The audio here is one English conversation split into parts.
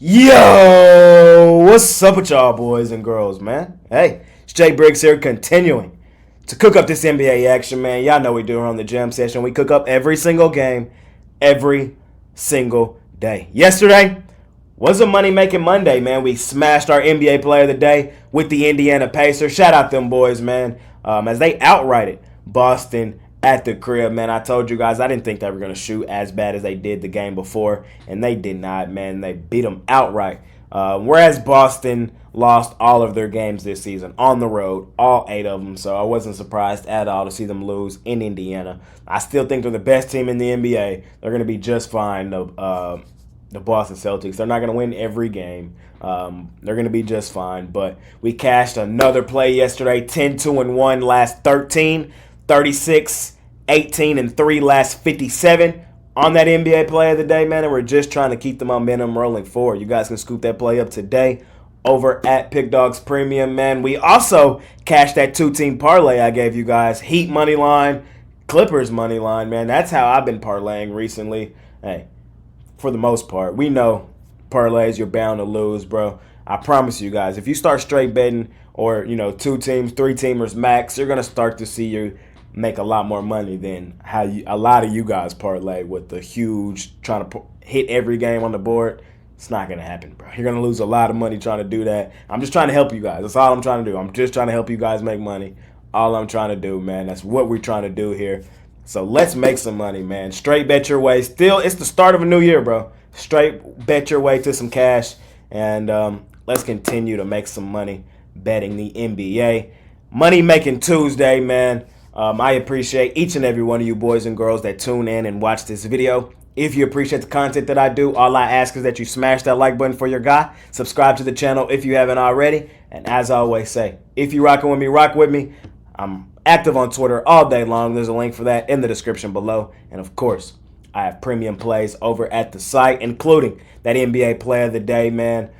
Yo, what's up with y'all boys and girls, man? Hey, it's Jay Briggs here, continuing to cook up this NBA action, man. Y'all know we do it on the Gym Session. We cook up every single game, every single day. Yesterday was a money-making Monday, man. We smashed our NBA Player of the Day with the Indiana Pacers. Shout out them boys, man, as they outrighted Boston at the crib, man. I told you guys I didn't think they were going to shoot as bad as they did the game before, and they did not, man. They beat them outright. Whereas Boston lost all of their games this season on the road, all 8 of them, so I wasn't surprised at all to see them lose in Indiana. I still think they're the best team in the NBA. They're going to be just fine, the Boston Celtics. They're not going to win every game. They're going to be just fine, but we cashed another play yesterday, 10-2-1 last 13. 36, 18, and 3 last 57 on that NBA play of the day, man. And we're just trying to keep the momentum rolling forward. You guys can scoop that play up today over at Pickdawgz Premium, man. We also cashed that 2-team parlay I gave you guys. Heat money line, Clippers money line, man. That's how I've been parlaying recently. Hey, for the most part, we know parlays you're bound to lose, bro. I promise you guys, if you start straight betting or, 2 teams, 3-teamers max, you're going to start to see you make a lot more money than how a lot of you guys parlay with the huge trying to hit every game on the board. It's not going to happen, bro. You're going to lose a lot of money trying to do that. I'm just trying to help you guys. That's all I'm trying to do. I'm just trying to help you guys make money. All I'm trying to do, man. That's what we're trying to do here. So let's make some money, man. Straight bet your way. Still, it's the start of a new year, bro. Straight bet your way to some cash. And let's continue to make some money betting the NBA. Money Making Tuesday, man. I appreciate each and every one of you boys and girls that tune in and watch this video. If you appreciate the content that I do, all I ask is that you smash that like button for your guy. Subscribe to the channel if you haven't already. And as I always say, if you rocking with me, rock with me. I'm active on Twitter all day long. There's a link for that in the description below. And of course, I have premium plays over at the site, including that NBA Player of the Day, man.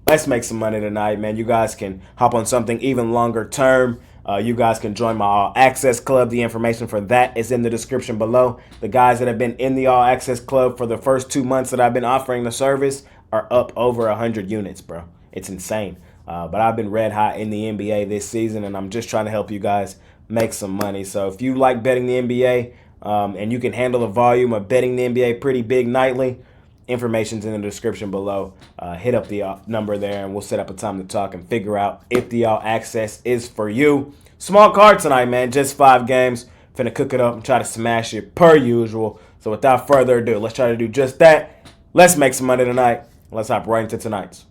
Let's make some money tonight, man. You guys can hop on something even longer term. You guys can join my All Access Club. The information for that is in the description below. The guys that have been in the All Access Club for the first 2 months that I've been offering the service are up over 100 units, bro. It's insane. But I've been red hot in the NBA this season, and I'm just trying to help you guys make some money. So if you like betting the NBA and you can handle the volume of betting the NBA pretty big nightly, information's in the description below. Hit up the number there, and we'll set up a time to talk and figure out if the All Access is for you. Small card tonight, man. Just 5 games. Finna cook it up and try to smash it per usual. So without further ado, let's try to do just that. Let's make some money tonight. Let's hop right into tonight's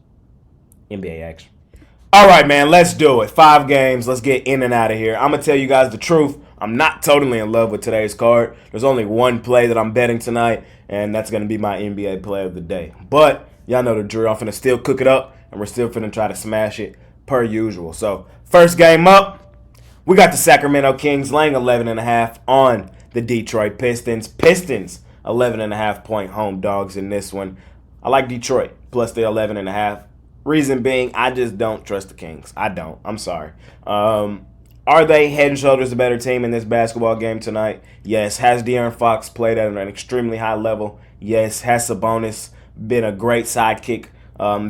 NBA action. All right, man. Let's do it. 5 games. Let's get in and out of here. I'm going to tell you guys the truth. I'm not totally in love with today's card. There's only one play that I'm betting tonight, and that's going to be my NBA Player of the Day. But y'all know the drill. I'm finna still cook it up, and we're still finna try to smash it per usual. So first game up, we got the Sacramento Kings laying 11.5 on the Detroit Pistons. Pistons 11.5 point home dogs in this one. I like Detroit plus the 11.5. Reason being, I just don't trust the Kings. I don't. I'm sorry. Are they head and shoulders the better team in this basketball game tonight? Yes. Has De'Aaron Fox played at an extremely high level? Yes. Has Sabonis been a great sidekick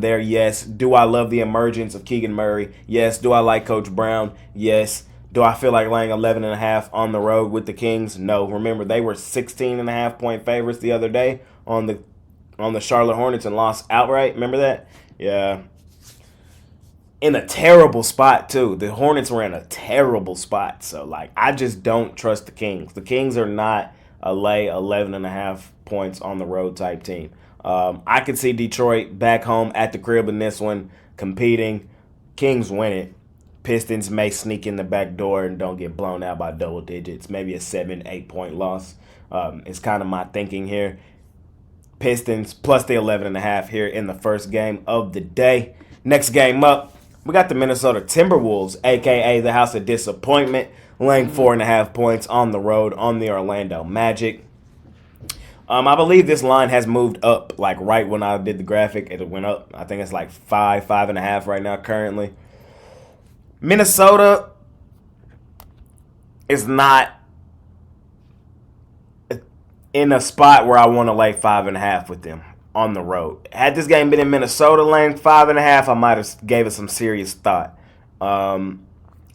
there? Yes. Do I love the emergence of Keegan Murray? Yes. Do I like Coach Brown? Yes. Do I feel like laying 11.5 on the road with the Kings? No. Remember, they were 16.5 point favorites the other day on the Charlotte Hornets and lost outright. Remember that? Yeah. In a terrible spot, too. The Hornets were in a terrible spot. So, I just don't trust the Kings. The Kings are not a lay 11.5 points on the road type team. I could see Detroit back home at the crib in this one, competing. Kings win it. Pistons may sneak in the back door and don't get blown out by double digits. Maybe a 7-8 point loss. It's kind of my thinking here. Pistons plus the 11.5 here in the first game of the day. Next game up, we got the Minnesota Timberwolves, a.k.a. the House of Disappointment, laying 4.5 points on the road on the Orlando Magic. I believe this line has moved up, right when I did the graphic. It went up. I think it's 5.5 right now currently. Minnesota is not in a spot where I want to lay 5.5 with them on the road. Had this game been in Minnesota, laying 5.5, I might have gave it some serious thought. And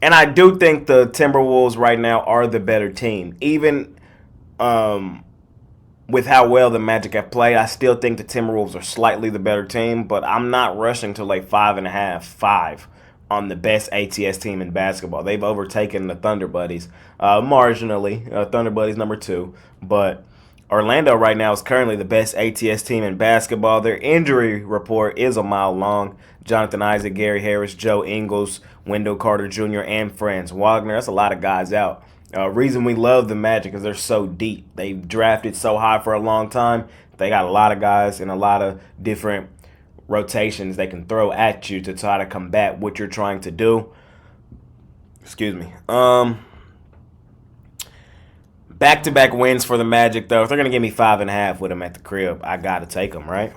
I do think the Timberwolves right now are the better team. Even with how well the Magic have played, I still think the Timberwolves are slightly the better team, but I'm not rushing to lay 5.5, 5 on the best ATS team in basketball. They've overtaken the Thunder Buddies marginally. Thunder Buddies number 2, but Orlando right now is currently the best ATS team in basketball. Their injury report is a mile long. Jonathan Isaac, Gary Harris, Joe Ingles, Wendell Carter Jr., and Franz Wagner. That's a lot of guys out. Reason we love the Magic is they're so deep. They've drafted so high for a long time. They got a lot of guys and a lot of different rotations they can throw at you to try to combat what you're trying to do. Excuse me. Back-to-back wins for the Magic, though. If they're going to give me 5.5 with them at the crib, I got to take them, right?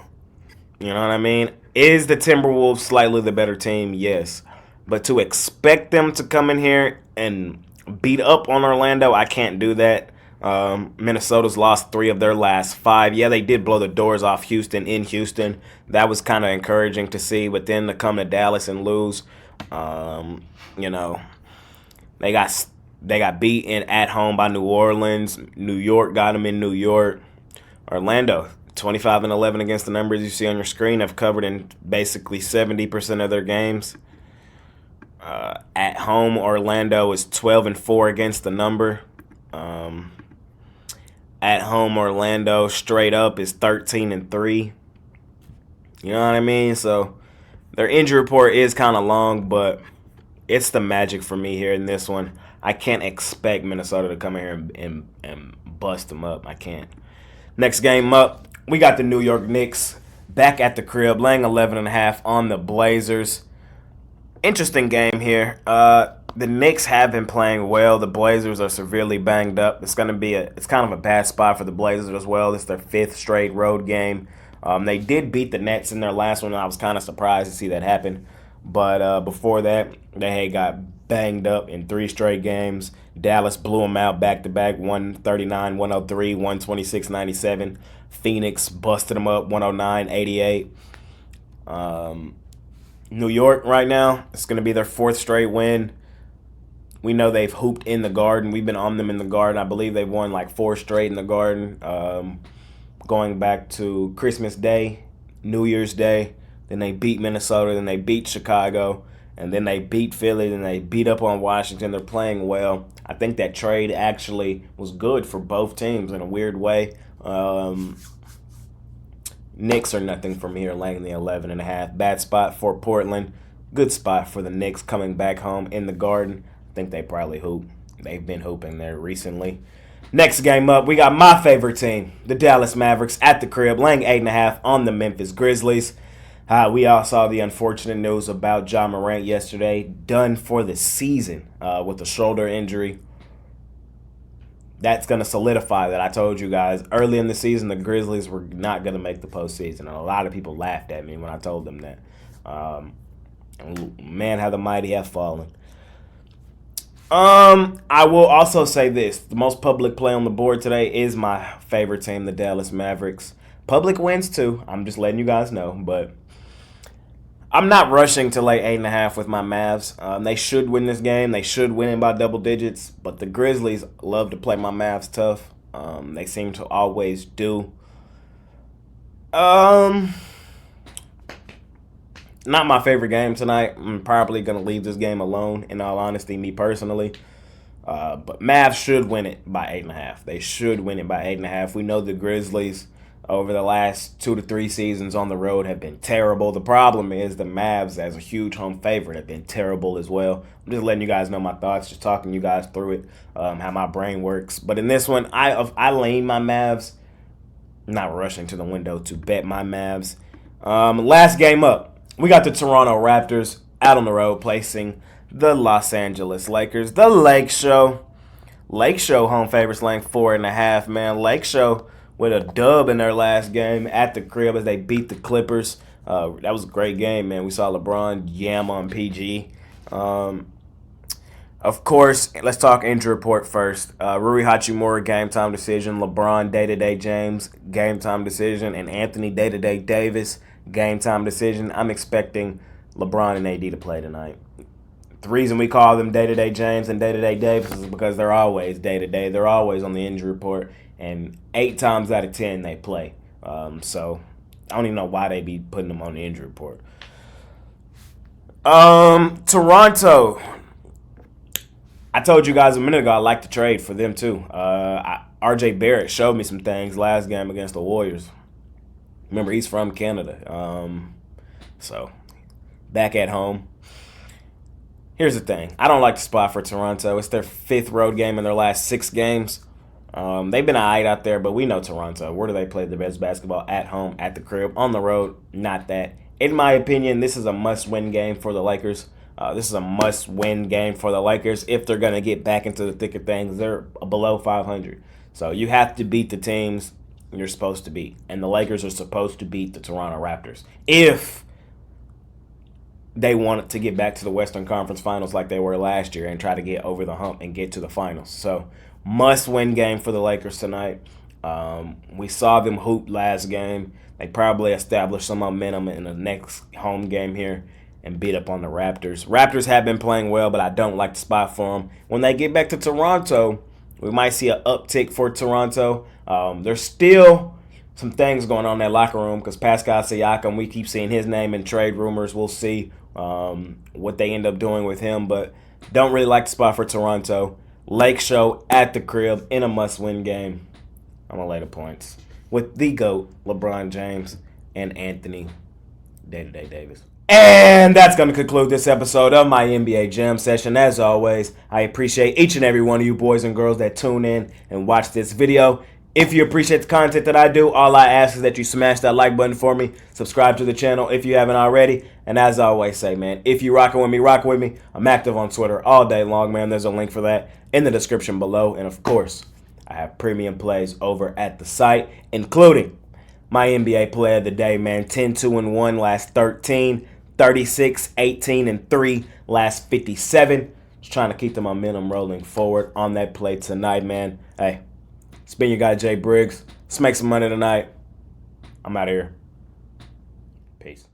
You know what I mean? Is the Timberwolves slightly the better team? Yes. But to expect them to come in here and beat up on Orlando, I can't do that. Minnesota's lost 3 of their last 5. Yeah, they did blow the doors off Houston in Houston. That was kind of encouraging to see. But then to come to Dallas and lose, you know, they got beaten at home by New Orleans. New York got them in New York. Orlando, 25-11 against the numbers you see on your screen, have covered in basically 70% of their games. At home, Orlando is 12-4 against the number. At home, Orlando straight up is 13-3. You know what I mean? So their injury report is kind of long, but it's the Magic for me here in this one. I can't expect Minnesota to come in here and bust them up. I can't. Next game up, we got the New York Knicks back at the crib, laying 11.5 on the Blazers. Interesting game here. The Knicks have been playing well. The Blazers are severely banged up. It's kind of a bad spot for the Blazers as well. It's their 5th straight road game. They did beat the Nets in their last one, and I was kind of surprised to see that happen. But before that, they had got banged up in 3 straight games. Dallas blew them out back-to-back, 139-103, 126-97. Phoenix busted them up, 109-88. New York right now, it's going to be their 4th straight win. We know they've hooped in the Garden. We've been on them in the Garden. I believe they've won like 4 straight in the Garden, going back to Christmas Day, New Year's Day. Then they beat Minnesota. Then they beat Chicago. And then they beat Philly. Then they beat up on Washington. They're playing well. I think that trade actually was good for both teams in a weird way. Knicks are nothing from here, laying the 11.5. Bad spot for Portland. Good spot for the Knicks coming back home in the Garden. I think they probably hoop. They've been hooping there recently. Next game up, we got my favorite team, the Dallas Mavericks, at the crib, laying 8.5 on the Memphis Grizzlies. We all saw the unfortunate news about Ja Morant yesterday, done for the season with a shoulder injury. That's going to solidify that. I told you guys early in the season the Grizzlies were not going to make the postseason, and a lot of people laughed at me when I told them that. Man, how the mighty have fallen. I will also say this. The most public play on the board today is my favorite team, the Dallas Mavericks. Public wins too. I'm just letting you guys know, but I'm not rushing to lay 8.5 with my Mavs. They should win this game. They should win it by double digits, but the Grizzlies love to play my Mavs tough. They seem to always do. Not my favorite game tonight. I'm probably going to leave this game alone, in all honesty, me personally. But Mavs should win it by 8.5. They should win it by 8.5. We know the Grizzlies over the last 2 to 3 seasons on the road have been terrible. The problem is the Mavs, as a huge home favorite, have been terrible as well. I'm just letting you guys know my thoughts, just talking you guys through it, how my brain works. But in this one, I lean my Mavs. I'm not rushing to the window to bet my Mavs. Last game up. We got the Toronto Raptors out on the road placing the Los Angeles Lakers. The Lake Show. Lake Show home favorites laying 4.5, man. Lake Show with a dub in their last game at the crib as they beat the Clippers. That was a great game, man. We saw LeBron yam on PG. Of course, let's talk injury report first. Rui Hachimura, game time decision. LeBron, day-to-day James, game time decision. And Anthony, day-to-day Davis, game time decision. I'm expecting LeBron and AD to play tonight. The reason we call them day-to-day James and day-to-day Davis is because they're always day-to-day. They're always on the injury report. And 8 times out of 10, they play. So I don't even know why they be putting them on the injury report. Toronto. I told you guys a minute ago I like to trade for them too. RJ Barrett showed me some things last game against the Warriors. Remember, he's from Canada. So, back at home. Here's the thing. I don't like the spot for Toronto. It's their 5th road game in their last 6 games. They've been all right out there, but we know Toronto. Where do they play the best basketball? At home, at the crib, on the road. Not that. In my opinion, this is a must-win game for the Lakers. This is a must-win game for the Lakers if they're going to get back into the thick of things. They're below 500. So you have to beat the teams you're supposed to beat. And the Lakers are supposed to beat the Toronto Raptors if they want to get back to the Western Conference Finals like they were last year and try to get over the hump and get to the finals. So must-win game for the Lakers tonight. We saw them hoop last game. They probably established some momentum in the next home game here and beat up on the Raptors. Raptors have been playing well, but I don't like the spot for them. When they get back to Toronto, we might see an uptick for Toronto. There's still some things going on in that locker room because Pascal Siakam, we keep seeing his name in trade rumors. We'll see what they end up doing with him, but don't really like the spot for Toronto. Lake Show at the crib in a must-win game. I'm going to lay the points with the GOAT, LeBron James, and Anthony Day-to-Day Davis. And that's going to conclude this episode of my NBA Jam Session. As always, I appreciate each and every one of you boys and girls that tune in and watch this video. If you appreciate the content that I do, all I ask is that you smash that like button for me. Subscribe to the channel if you haven't already. And as I always say, man, if you rocking with me, rock with me. I'm active on Twitter all day long, man. There's a link for that in the description below. And of course, I have premium plays over at the site, including my NBA Player of the Day, man. 10-2-1 last 13, 36, 18-3 last 57. Just trying to keep the momentum rolling forward on that play tonight, man. Hey, it's been your guy, Jay Briggs. Let's make some money tonight. I'm out of here. Peace.